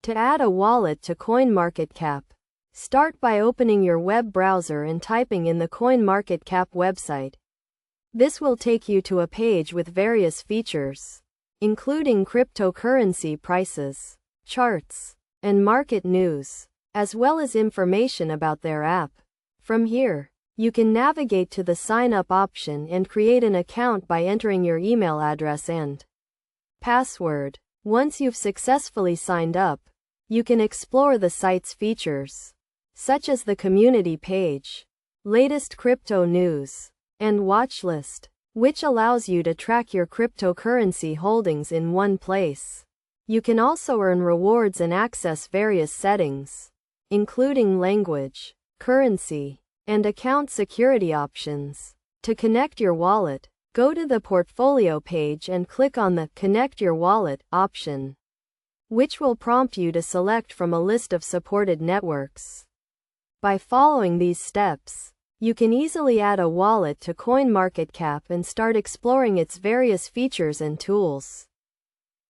To add a wallet to CoinMarketCap, start by opening your web browser and typing in the CoinMarketCap website. This will take you to a page with various features, including cryptocurrency prices, charts, and market news, as well as information about their app. From here, you can navigate to the Sign Up option and create an account by entering your email address and password. Once you've successfully signed up, you can explore the site's features, such as the community page, latest crypto news, and watch list, which allows you to track your cryptocurrency holdings in one place. You can also earn rewards and access various settings, including language, currency, and account security options. To connect your wallet, go to the portfolio page and click on the Connect Your Wallet option, which will prompt you to select from a list of supported networks. By following these steps, you can easily add a wallet to CoinMarketCap and start exploring its various features and tools.